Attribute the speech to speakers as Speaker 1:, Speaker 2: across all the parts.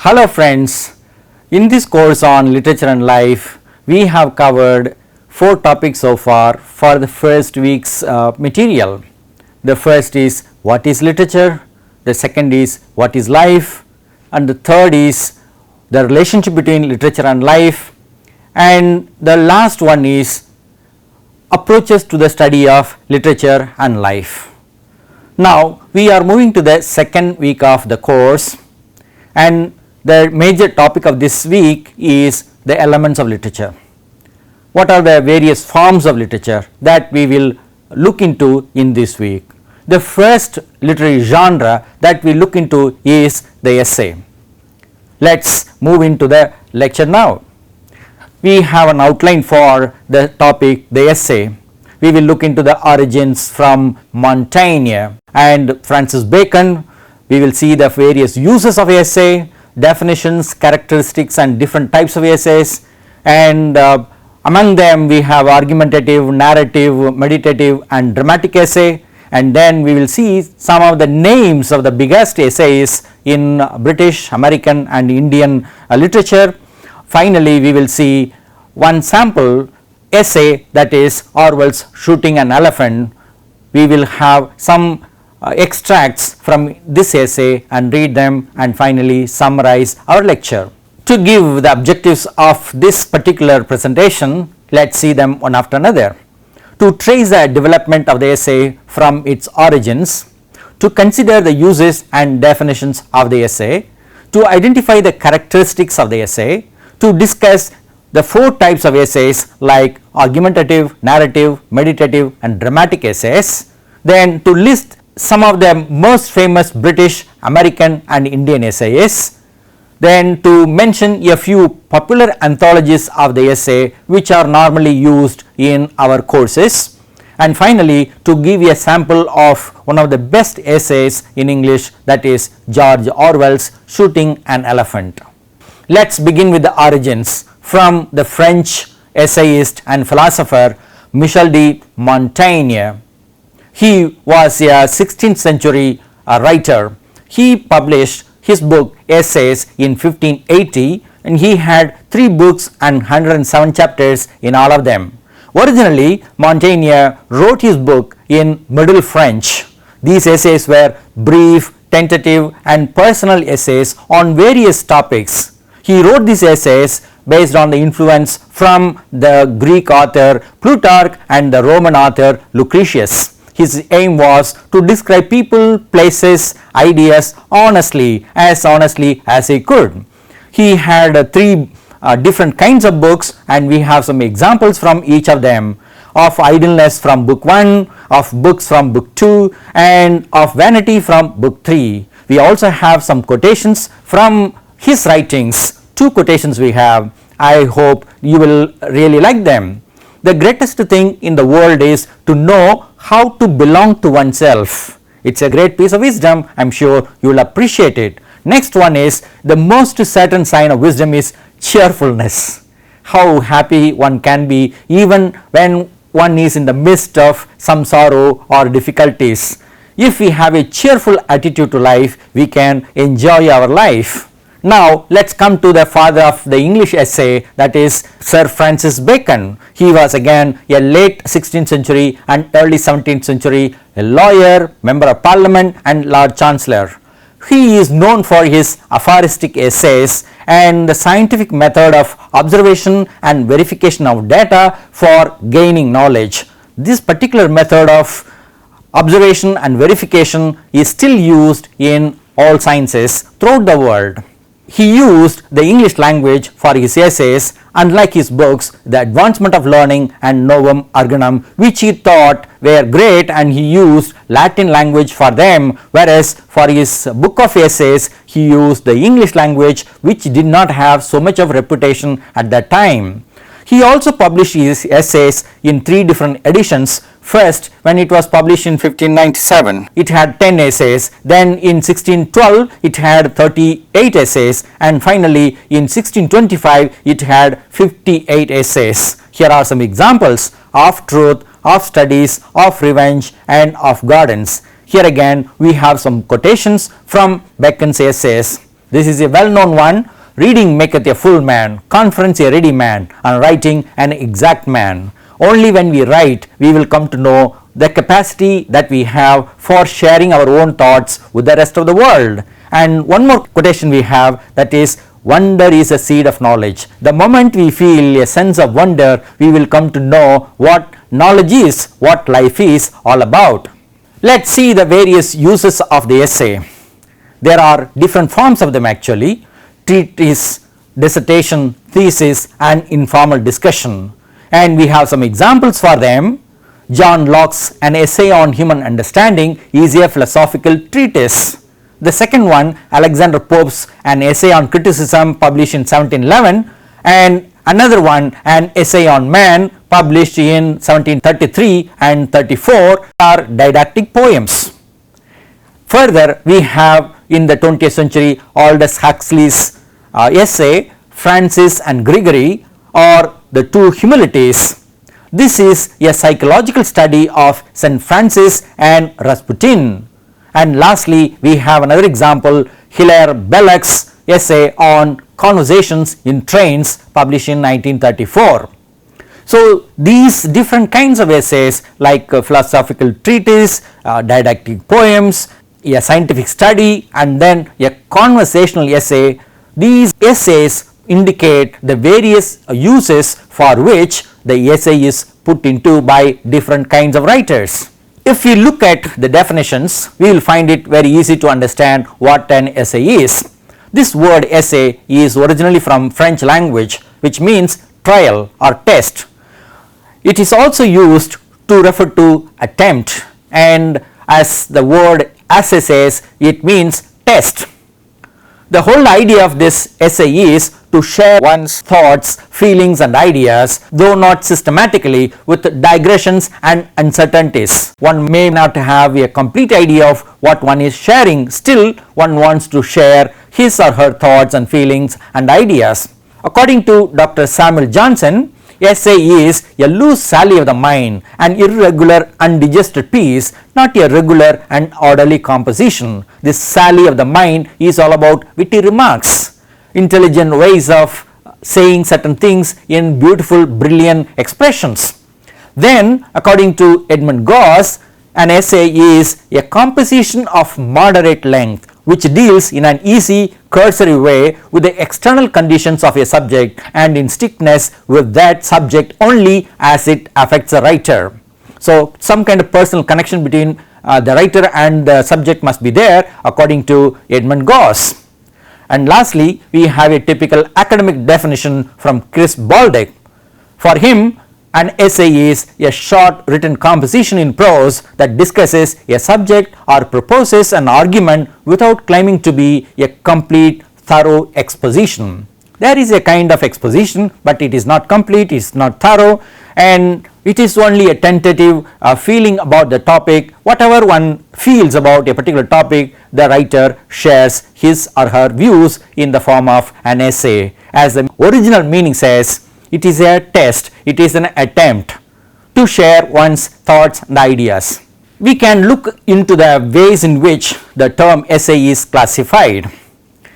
Speaker 1: Hello friends, in this course on literature and life, we have covered 4 topics so far for the first week's material. The first is what is literature, the second is what is life, and the third is the relationship between literature and life, and the last one is approaches to the study of literature and life. Now we are moving to the second week of the course, and the major topic of this week is the elements of literature. What are the various forms of literature that we will look into in this week? The first literary genre that we look into is the essay. Let's move into the lecture now. We have an outline for the topic, the essay. We will look into the origins from Montaigne and Francis Bacon. We will see the various uses of essay, definitions, characteristics and different types of essays, and among them we have argumentative, narrative, meditative and dramatic essay, and then we will see some of the names of the biggest essays in British, American and Indian literature. Finally, we will see one sample essay, that is Orwell's Shooting an Elephant. We will have some extracts from this essay and read them and finally summarize our lecture. To give the objectives of this particular presentation, let us see them one after another. To trace the development of the essay from its origins, to consider the uses and definitions of the essay, to identify the characteristics of the essay, to discuss the 4 types of essays like argumentative, narrative, meditative and dramatic essays, then to list some of the most famous British, American and Indian essayists, then to mention a few popular anthologies of the essay which are normally used in our courses, and finally to give a sample of one of the best essays in English, that is George Orwell's Shooting an Elephant. Let us begin with the origins from the French essayist and philosopher Michel de Montaigne. He was a 16th century writer. He published his book Essays in 1580 and he had 3 books and 107 chapters in all of them. Originally, Montaigne wrote his book in Middle French. These essays were brief, tentative and personal essays on various topics. He wrote these essays based on the influence from the Greek author Plutarch and the Roman author Lucretius. His aim was to describe people, places, ideas honestly as he could. He had 3 different kinds of books and we have some examples from each of them, of idleness from book 1, of books from book 2 and of vanity from book 3. We also have some quotations from his writings, 2 quotations we have. I hope you will really like them. The greatest thing in the world is to know how to belong to oneself. It's a great piece of wisdom. I am sure you will appreciate it. Next one is, the most certain sign of wisdom is cheerfulness. How happy one can be even when one is in the midst of some sorrow or difficulties. If we have a cheerful attitude to life, we can enjoy our life. Now let us come to the father of the English essay, that is Sir Francis Bacon. He was again a late 16th century and early 17th century a lawyer, member of parliament and Lord Chancellor. He is known for his aphoristic essays and the scientific method of observation and verification of data for gaining knowledge. This particular method of observation and verification is still used in all sciences throughout the world. He used the English language for his essays, unlike his books, The Advancement of Learning and Novum Organum, which he thought were great, and he used Latin language for them, whereas for his book of essays he used the English language, which did not have so much of reputation at that time. He also published his essays in 3 different editions. First, when it was published in 1597, it had 10 essays, then in 1612 it had 38 essays, and finally in 1625 it had 58 essays. Here are some examples: of truth, of studies, of revenge and of gardens. Here again we have some quotations from Bacon's essays. This is a well known one. Reading maketh a full man, conference a ready man, and writing an exact man. Only when we write we will come to know the capacity that we have for sharing our own thoughts with the rest of the world. And one more quotation we have, that is, wonder is a seed of knowledge. The moment we feel a sense of wonder, we will come to know what knowledge is, what life is all about. Let's see the various uses of the essay. There are different forms of them actually: treatise, dissertation, thesis, and informal discussion. And we have some examples for them. John Locke's An Essay on Human Understanding is a philosophical treatise. The second one, Alexander Pope's An Essay on Criticism, published in 1711, and another one, An Essay on Man, published in 1733 and 34, are didactic poems. Further, we have in the 20th century Aldous Huxley's essay Francis and Gregory, or The Two Humilities. This is a psychological study of St. Francis and Rasputin. And lastly, we have another example, Hilaire Belloc's essay on Conversations in Trains, published in 1934. So these different kinds of essays, like philosophical treatise, didactic poems, a scientific study, and then a conversational essay, these essays indicate the various uses for which the essay is put into by different kinds of writers. If we look at the definitions, we will find it very easy to understand what an essay is. This word essay is originally from French language, which means trial or test. It is also used to refer to attempt, and as the word essay says, it means test. The whole idea of this essay is to share one's thoughts, feelings and ideas, though not systematically, with digressions and uncertainties. One may not have a complete idea of what one is sharing, still one wants to share his or her thoughts and feelings and ideas. According to Dr. Samuel Johnson, essay is a loose sally of the mind, an irregular undigested piece, not a regular and orderly composition. This sally of the mind is all about witty remarks, intelligent ways of saying certain things in beautiful, brilliant expressions. Then, according to Edmund Goss, an essay is a composition of moderate length, which deals in an easy, cursory way with the external conditions of a subject and in strictness with that subject only as it affects the writer. So, some kind of personal connection between the writer and the subject must be there, according to Edmund Goss. And lastly, we have a typical academic definition from Chris Baldock. For him, an essay is a short written composition in prose that discusses a subject or proposes an argument without claiming to be a complete, thorough exposition. There is a kind of exposition, but it is not complete, it is not thorough, and it is only a tentative feeling about the topic. Whatever one feels about a particular topic, the writer shares his or her views in the form of an essay. As the original meaning says, it is a test, it is an attempt to share one's thoughts and ideas. We can look into the ways in which the term essay is classified.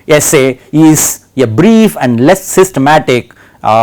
Speaker 1: Essay is a brief and less systematic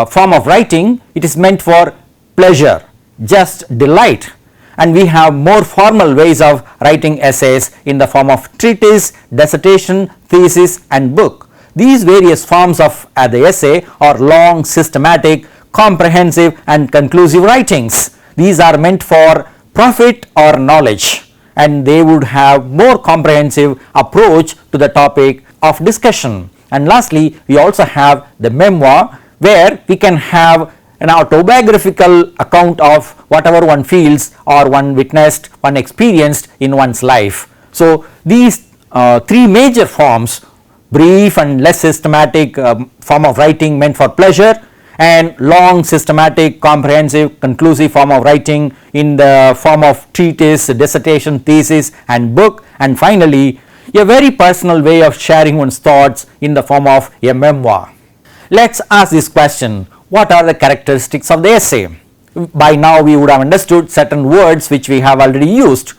Speaker 1: form of writing. It is meant for pleasure, just delight, and we have more formal ways of writing essays in the form of treatise, dissertation, thesis and book. These various forms of the essay are long, systematic, comprehensive and conclusive writings. These are meant for profit or knowledge, and they would have more comprehensive approach to the topic of discussion. And lastly, we also have the memoir, where we can have an autobiographical account of whatever one feels or one witnessed, one experienced in one's life. So these three major forms, brief and less systematic form of writing meant for pleasure, and long, systematic, comprehensive, conclusive form of writing in the form of treatise, dissertation, thesis and book, and finally a very personal way of sharing one's thoughts in the form of a memoir. Let's ask this question: what are the characteristics of the essay? By now we would have understood certain words which we have already used.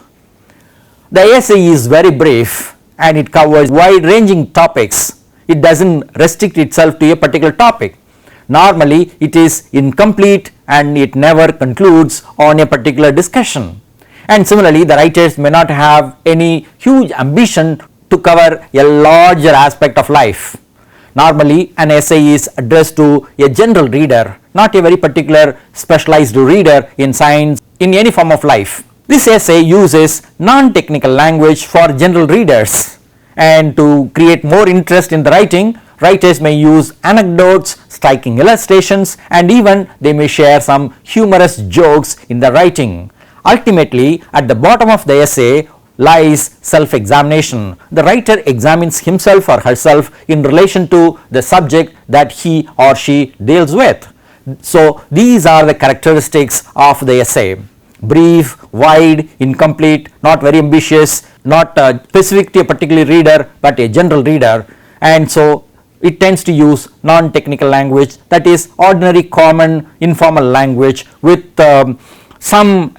Speaker 1: The essay is very brief and it covers wide ranging topics. It doesn't restrict itself to a particular topic. Normally it is incomplete and it never concludes on a particular discussion. And similarly, the writers may not have any huge ambition to cover a larger aspect of life. Normally an essay is addressed to a general reader, not a very particular specialized reader in science, in any form of life. This essay uses non-technical language for general readers, and to create more interest in the writing, writers may use anecdotes, striking illustrations, and even they may share some humorous jokes in the writing. Ultimately, at the bottom of the essay lies self-examination. The writer examines himself or herself in relation to the subject that he or she deals with. So these are the characteristics of the essay: brief, wide, incomplete, not very ambitious, not specific to a particular reader but a general reader, and so it tends to use non-technical language, that is ordinary, common, informal language with some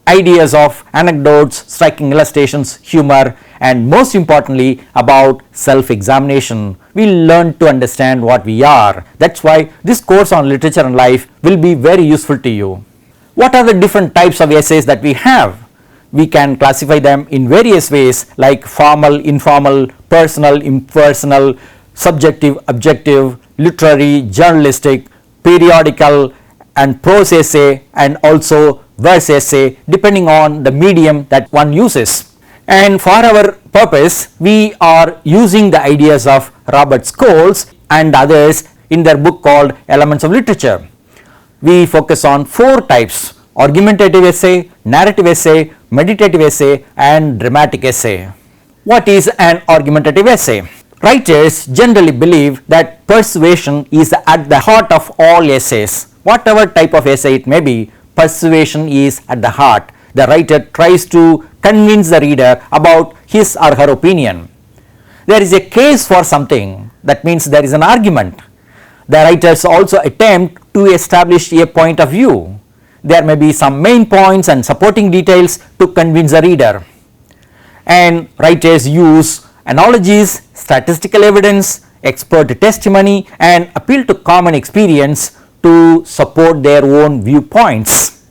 Speaker 1: ideas of anecdotes, striking illustrations, humor, and most importantly about self-examination. We learn to understand what we are. That's why this course on literature and life will be very useful to you. What are the different types of essays that we have? We can classify them in various ways, like formal, informal, personal, impersonal, subjective, objective, literary, journalistic, periodical, and prose essay, and also verse essay, depending on the medium that one uses. And for our purpose, we are using the ideas of Robert Scholes and others in their book called Elements of Literature. We focus on 4 types: argumentative essay, narrative essay, meditative essay, and dramatic essay. What is an argumentative essay? Writers generally believe that persuasion is at the heart of all essays. Whatever type of essay it may be, persuasion is at the heart. The writer tries to convince the reader about his or her opinion. There is a case for something, that means there is an argument. The writers also attempt to establish a point of view. There may be some main points and supporting details to convince the reader. And writers use analogies, statistical evidence, expert testimony, and appeal to common experience to support their own viewpoints.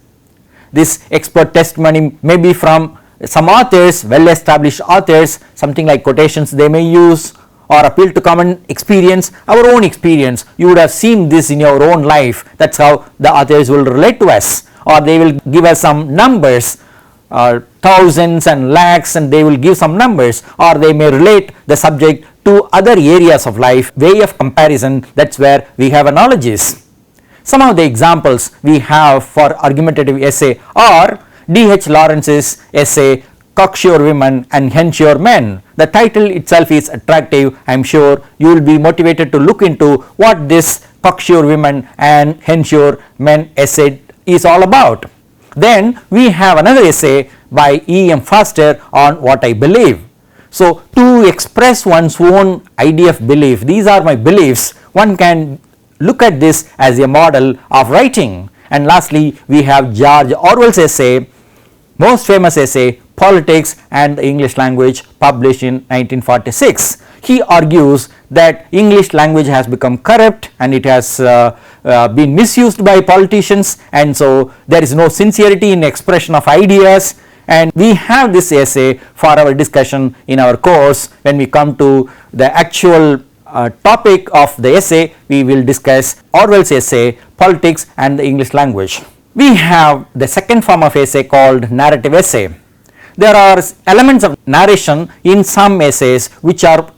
Speaker 1: This expert testimony may be from some authors, well-established authors, something like quotations they may use, or appeal to common experience, our own experience. You would have seen this in your own life. That's how the authors will relate to us, or they will give us some numbers, thousands and lakhs, and they will give some numbers, or they may relate the subject to other areas of life, way of comparison. That's where we have analogies. Some of the examples we have for argumentative essay are D.H. Lawrence's essay Cocksure Women and Hensure Men. The title itself is attractive. I am sure you will be motivated to look into what this Cocksure Women and Hensure Men essay is all about. Then we have another essay by E.M. Foster on What I Believe. So to express one's own idea of belief, these are my beliefs, one can look at this as a model of writing. And lastly, we have George Orwell's essay, most famous essay, Politics and the English Language, published in 1946. He argues that English language has become corrupt and it has been misused by politicians, and so there is no sincerity in expression of ideas. And we have this essay for our discussion in our course. When we come to the actual topic of the essay, we will discuss Orwell's essay, Politics and the English Language. We have the second form of essay called narrative essay. There are elements of narration in some essays which are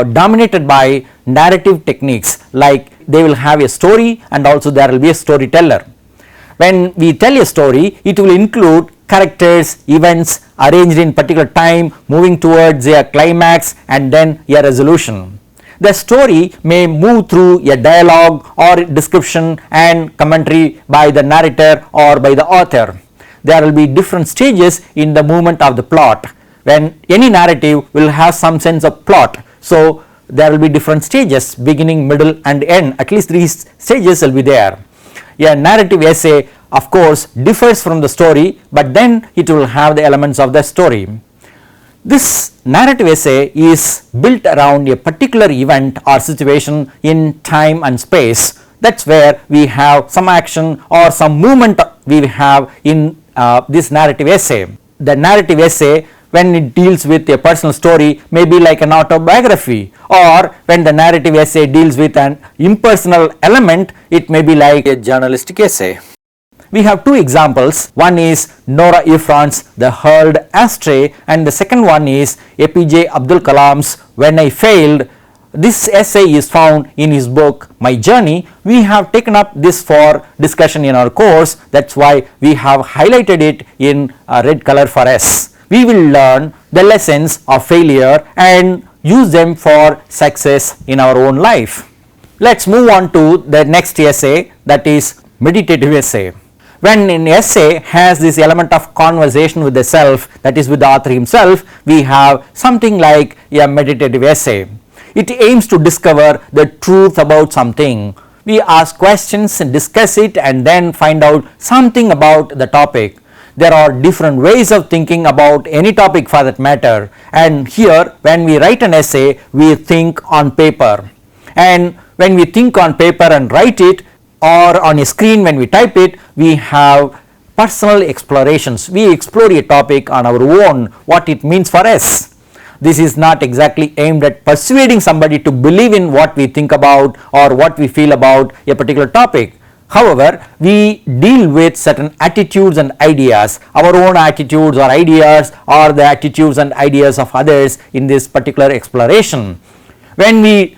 Speaker 1: dominated by narrative techniques, like they will have a story and also there will be a storyteller. When we tell a story, it will include characters, events arranged in particular time, moving towards a climax and then a resolution. The story may move through a dialogue or description and commentary by the narrator or by the author. There will be different stages in the movement of the plot. When any narrative will have some sense of plot, so there will be different stages, beginning, middle and end. At least 3 stages will be there. A narrative essay of course differs from the story, but then it will have the elements of the story. This narrative essay is built around a particular event or situation in time and space. That's where we have some action or some movement we have in this narrative essay. The narrative essay, when it deals with a personal story, may be like an autobiography, or when the narrative essay deals with an impersonal element, it may be like a journalistic essay. We have two examples. One is Nora Ephron's The Hurled Ashtray, and the second one is APJ Abdul Kalam's When I Failed. This essay is found in his book My Journey. We have taken up this for discussion in our course. That's why we have highlighted it in red color for us. We will learn the lessons of failure and use them for success in our own life. Let's move on to the next essay, that is Meditative Essay. When an essay has this element of conversation with the self, that is with the author himself, we have something like a meditative essay. It aims to discover the truth about something. We ask questions and discuss it and then find out something about the topic. There are different ways of thinking about any topic for that matter, and here when we write an essay, we think on paper, and when we think on paper and write it, or on a screen when we type it, we have personal explorations. We explore a topic on our own, what it means for us. This is not exactly aimed at persuading somebody to believe in what we think about or what we feel about a particular topic. However, we deal with certain attitudes and ideas, our own attitudes or ideas, or the attitudes and ideas of others in this particular exploration. When we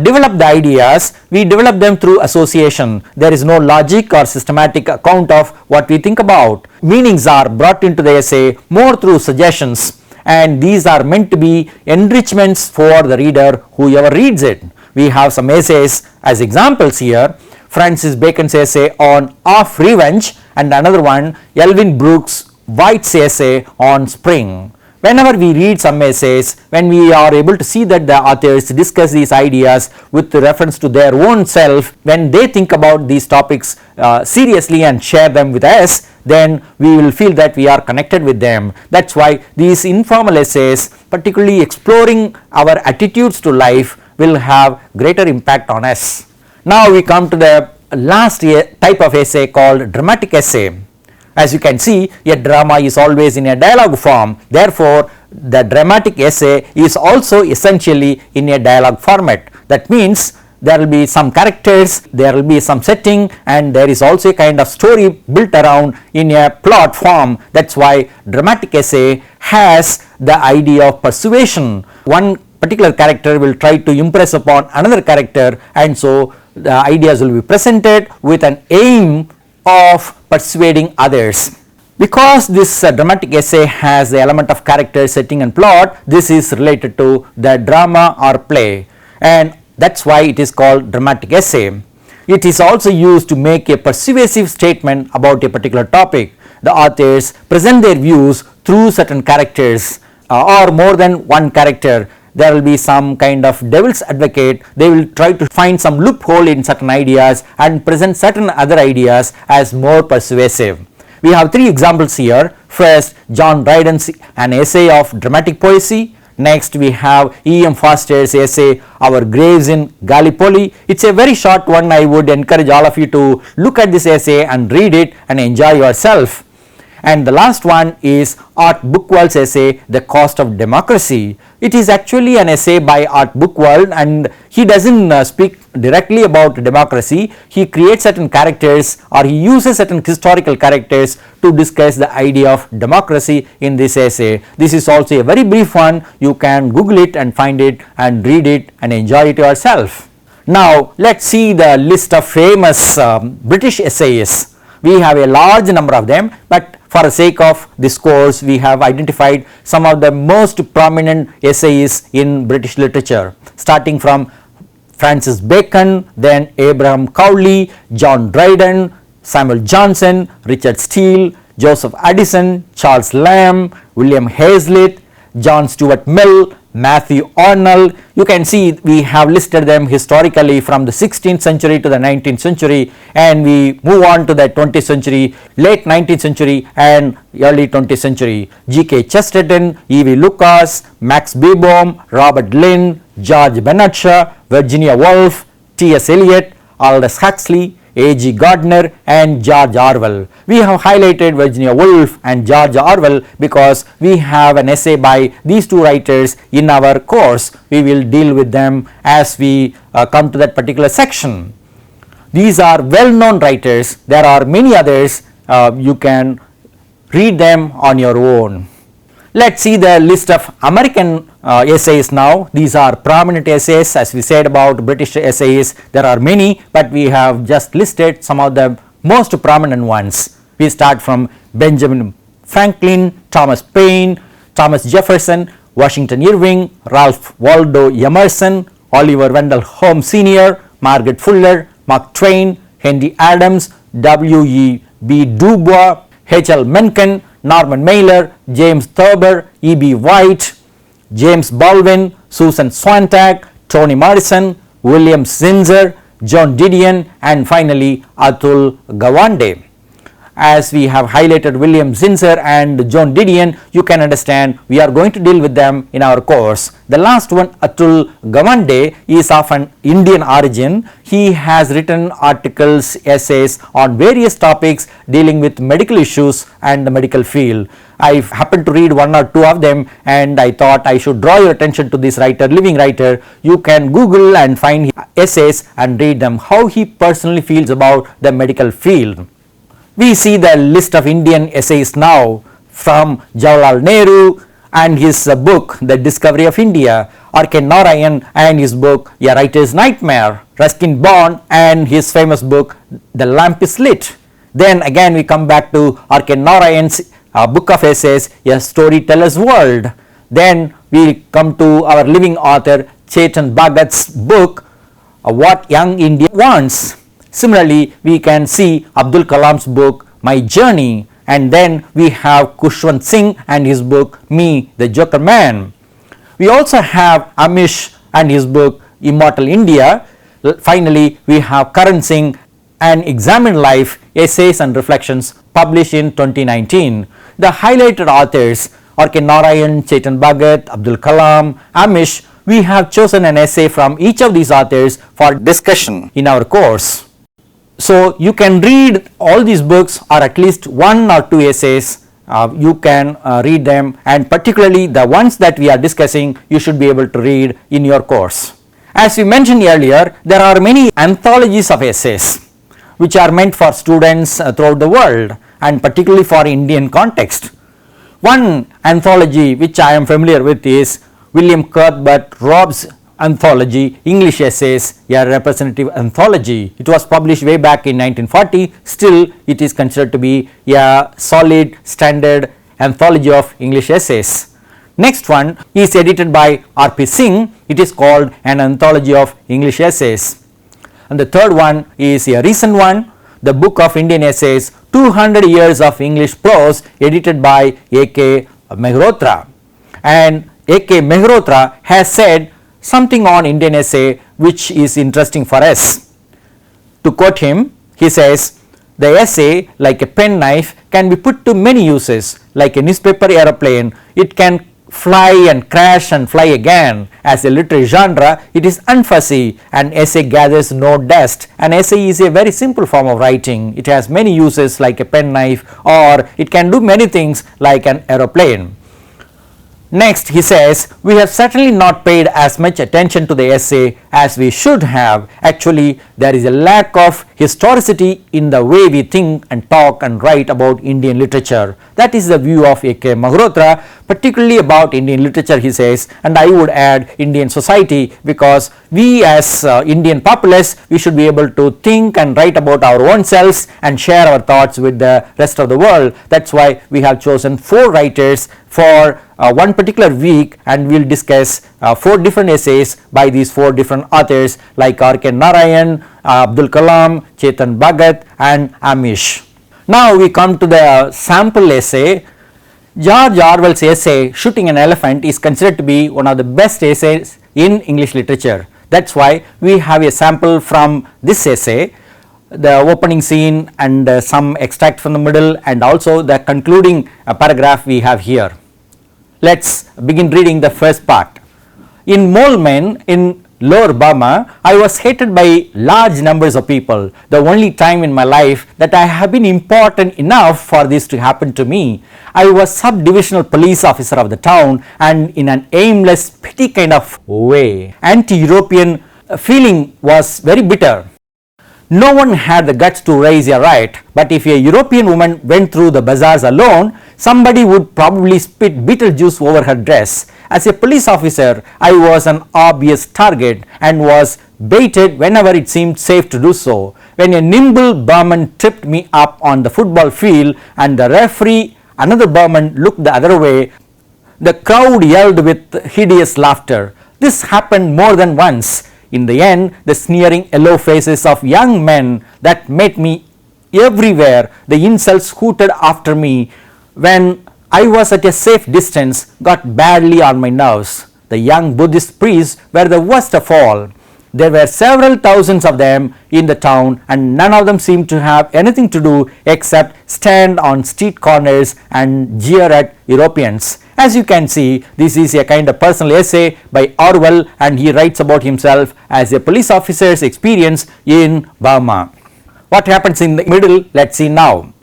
Speaker 1: develop the ideas, we develop them through association. There is no logic or systematic account of what we think about. Meanings are brought into the essay more through suggestions, and these are meant to be enrichments for the reader, whoever reads it. We have some essays as examples here. Francis Bacon's essay on Of Revenge, and another one, Elvin Brooks White's essay on Spring. Whenever we read some essays, when we are able to see that the authors discuss these ideas with reference to their own self, when they think about these topics seriously and share them with us, then we will feel that we are connected with them. That's why these informal essays, particularly exploring our attitudes to life, will have greater impact on us. Now we come to the last type of essay called dramatic essay. As you can see, a drama is always in a dialogue form. Therefore, the dramatic essay is also essentially in a dialogue format. That means there will be some characters, there will be some setting, and there is also a kind of story built around in a plot form. That's why dramatic essay has the idea of persuasion. One particular character will try to impress upon another character, and so the ideas will be presented with an aim of persuading others. Because this dramatic essay has the element of character, setting and plot, this is related to the drama or play, and that's why it is called dramatic essay. It is also used to make a persuasive statement about a particular topic. The authors present their views through certain characters or more than one character. There will be some kind of devil's advocate. They will try to find some loophole in certain ideas and present certain other ideas as more persuasive. We have three examples here. First, John Dryden's An Essay of Dramatic Poesy. Next, we have E.M. Foster's essay Our Graves in Gallipoli. It's a very short one. I would encourage all of you to look at this essay and read it and enjoy yourself. And the last one is Art Buchwald's essay The Cost of Democracy. It is actually an essay by Art Buchwald, and he doesn't speak directly about democracy. He creates certain characters, or he uses certain historical characters to discuss the idea of democracy in this essay. This is also a very brief one. You can Google it and find it and read it and enjoy it yourself. Now let's see the list of famous British essayists. We have a large number of them, but for the sake of this course, we have identified some of the most prominent essayists in British literature, starting from Francis Bacon, then Abraham Cowley, John Dryden, Samuel Johnson, Richard Steele, Joseph Addison, Charles Lamb, William Hazlitt, John Stuart Mill, Matthew Arnold. You can see we have listed them historically from the 16th century to the 19th century, and we move on to the 20th century, late 19th century and early 20th century. G.K. Chesterton, E.V. Lucas, Max Beerbohm, Robert Lynn, George Bernard Shaw, Virginia Woolf, T.S. Eliot, Aldous Huxley, A.G. Gardner and George Orwell. We have highlighted Virginia Woolf and George Orwell because we have an essay by these two writers in our course. We will deal with them as we come to that particular section. These are well known writers. There are many others. You can read them on your own. Let's see the list of American essays now. These are prominent essays. As we said about British essays, there are many, but we have just listed some of the most prominent ones. We start from Benjamin Franklin, Thomas Paine, Thomas Jefferson, Washington Irving, Ralph Waldo Emerson, Oliver Wendell Holmes Sr., Margaret Fuller, Mark Twain, Henry Adams, W.E.B. Du Bois, H.L. Mencken, Norman Mailer, James Thurber, E.B. White, James Baldwin, Susan Sontag, Toni Morrison, William Zinsser, John Didion and finally Atul Gawande. As we have highlighted William Zinsser and John Didion, you can understand we are going to deal with them in our course. The last one, Atul Gawande, is of an Indian origin. He has written articles, essays on various topics dealing with medical issues and the medical field. I happened to read one or two of them and I thought I should draw your attention to this writer, living writer. You can Google and find his essays and read them, how he personally feels about the medical field. We see the list of Indian essays now from Jawaharlal Nehru and his book The Discovery of India, R.K. Narayan and his book A Writer's Nightmare, Ruskin Bond and his famous book The Lamp is Lit. Then again we come back to R.K. Narayan's book of essays, A Storyteller's World. Then we come to our living author Chetan Bhagat's book What Young India Wants. Similarly, we can see Abdul Kalam's book My Journey, and then we have Khushwant Singh and his book Me, the Joker Man. We also have Amish and his book Immortal India. Finally, we have Karan Singh and Examined Life, Essays and Reflections, published in 2019. The highlighted authors R.K. Narayan, Chetan Bhagat, Abdul Kalam, Amish. We have chosen an essay from each of these authors for discussion in our course. So you can read all these books or at least one or two essays. You can read them, and particularly the ones that we are discussing you should be able to read in your course. As we mentioned earlier, there are many anthologies of essays which are meant for students throughout the world and particularly for Indian context. One anthology which I am familiar with is William Cuthbert Robb's anthology English Essays, a representative anthology. It was published way back in 1940. Still it is considered to be a solid standard anthology of English essays. Next one is edited by R.P. Singh. It is called an anthology of English essays. And the third one is a recent one, the Book of Indian Essays, 200 Years of English Prose, edited by A.K. Mehrotra. And A.K. Mehrotra has said something on Indian essay which is interesting for us. To quote him, he says, "The essay, like a penknife, can be put to many uses. Like a newspaper aeroplane, it can fly and crash and fly again. As a literary genre, it is unfussy. An essay gathers no dust. An essay is a very simple form of writing. It has many uses like a penknife, or it can do many things like an aeroplane." Next he says, "We have certainly not paid as much attention to the essay as we should have. Actually, there is a lack of historicity in the way we think and talk and write about Indian literature." That is the view of A.K. Mehrotra, particularly about Indian literature, he says, and I would add Indian society, because we as Indian populace, we should be able to think and write about our own selves and share our thoughts with the rest of the world. That's why we have chosen 4 writers for one particular week, and we will discuss 4 different essays by these 4 different authors like R.K. Narayan, Abdul Kalam, Chetan Bhagat and Amish. Now we come to the sample essay. George Orwell's essay Shooting an Elephant is considered to be one of the best essays in English literature. That's why we have a sample from this essay, the opening scene and some extract from the middle, and also the concluding paragraph we have here. Let's begin reading the first part. In Molemen in Lower Burma, I was hated by large numbers of people. The only time in my life that I have been important enough for this to happen to me. I was sub-divisional police officer of the town, and in an aimless, petty kind of way, anti-European feeling was very bitter. No one had the guts to raise a riot, but if a European woman went through the bazaars alone, somebody would probably spit beetle juice over her dress. As a police officer, I was an obvious target and was baited whenever it seemed safe to do so. When a nimble Burman tripped me up on the football field and the referee, another Burman, looked the other way, the crowd yelled with hideous laughter. This happened more than once. In the end, the sneering yellow faces of young men that met me everywhere, the insults hooted after me when I was at a safe distance, got badly on my nerves. The young Buddhist priests were the worst of all. There were several thousands of them in the town, and none of them seemed to have anything to do except stand on street corners and jeer at Europeans. As you can see, this is a kind of personal essay by Orwell, and he writes about himself as a police officer's experience in Burma. What happens in the middle? Let's see now.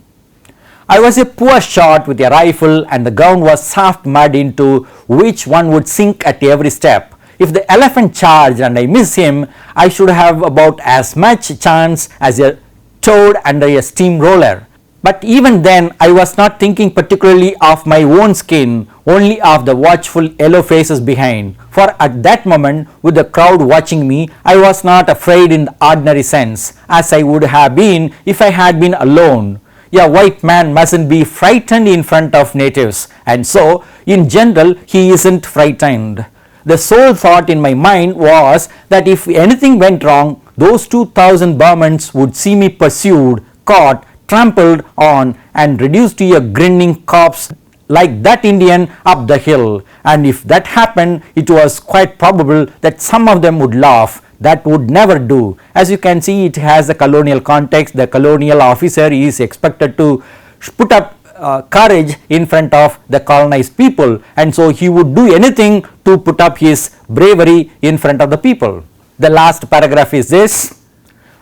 Speaker 1: I was a poor shot with a rifle, and the ground was soft mud into which one would sink at every step. If the elephant charged and I missed him, I should have about as much chance as a toad under a steamroller. But even then, I was not thinking particularly of my own skin, only of the watchful yellow faces behind. For at that moment, with the crowd watching me, I was not afraid in the ordinary sense, as I would have been if I had been alone. A white man mustn't be frightened in front of natives, and so in general he isn't frightened. The sole thought in my mind was that if anything went wrong, those 2,000 Burmans would see me pursued, caught, trampled on, and reduced to a grinning corpse like that Indian up the hill. And if that happened, it was quite probable that some of them would laugh. That would never do. As you can see, it has the colonial context. The colonial officer is expected to put up courage in front of the colonized people, and so he would do anything to put up his bravery in front of the people. The last paragraph is this.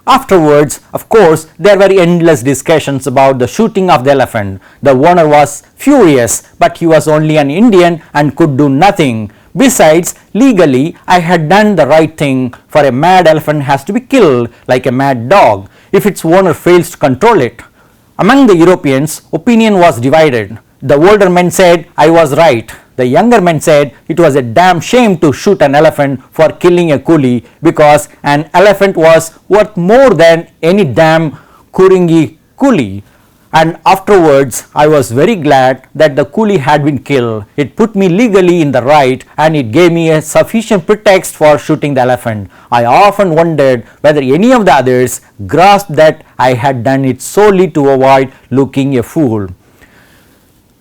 Speaker 1: Afterwards, of course, there were endless discussions about the shooting of the elephant. The owner was furious, but he was only an Indian and could do nothing. Besides, legally, I had done the right thing, for a mad elephant has to be killed like a mad dog if its owner fails to control it. Among the Europeans, opinion was divided. The older men said I was right. The younger men said it was a damn shame to shoot an elephant for killing a coolie, because an elephant was worth more than any damn Kuringi coolie. And afterwards, I was very glad that the coolie had been killed. It put me legally in the right, and it gave me a sufficient pretext for shooting the elephant. I often wondered whether any of the others grasped that I had done it solely to avoid looking a fool.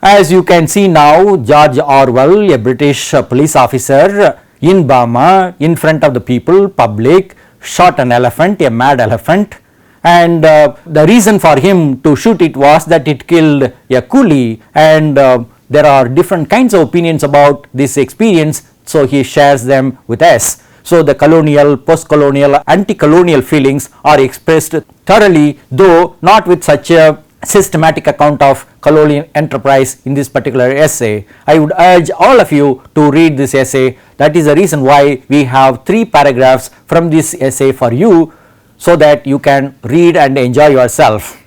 Speaker 1: As you can see now, George Orwell, a British police officer in Burma, in front of the people, public, shot an elephant, a mad elephant. And the reason for him to shoot it was that it killed a coolie, and there are different kinds of opinions about this experience, so he shares them with us. So the colonial, post-colonial, anti-colonial feelings are expressed thoroughly, though not with such a systematic account of colonial enterprise in this particular essay. I would urge all of you to read this essay. That is the reason why we have 3 paragraphs from this essay for you, so that you can read and enjoy yourself.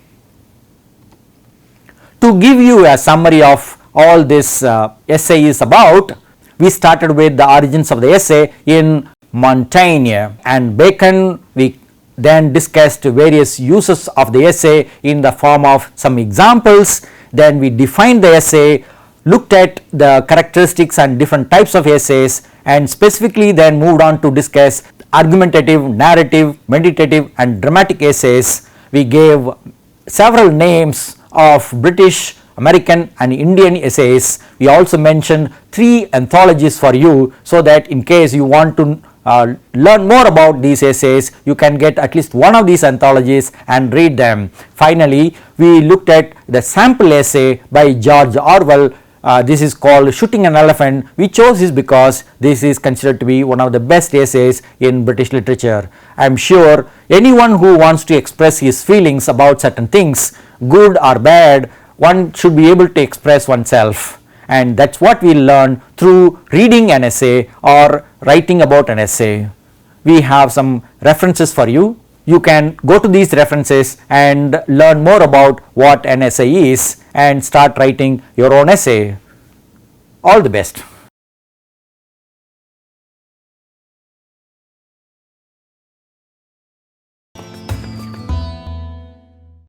Speaker 1: To give you a summary of all this essay is about, we started with the origins of the essay in Montaigne and Bacon. We then discussed various uses of the essay in the form of some examples. Then we defined the essay, looked at the characteristics and different types of essays, and specifically then moved on to discuss argumentative, narrative, meditative and dramatic essays. We gave several names of British American and Indian essays. We also mentioned 3 anthologies for you, so that in case you want to learn more about these essays, you can get at least one of these anthologies and read them. Finally, we looked at the sample essay by George Orwell. This is called Shooting an Elephant. We chose this because this is considered to be one of the best essays in British literature. I am sure anyone who wants to express his feelings about certain things, good or bad, one should be able to express oneself, and that is what we learn through reading an essay or writing about an essay. We have some references for you. You can go to these references and learn more about what an essay is and start writing your own essay. All the best.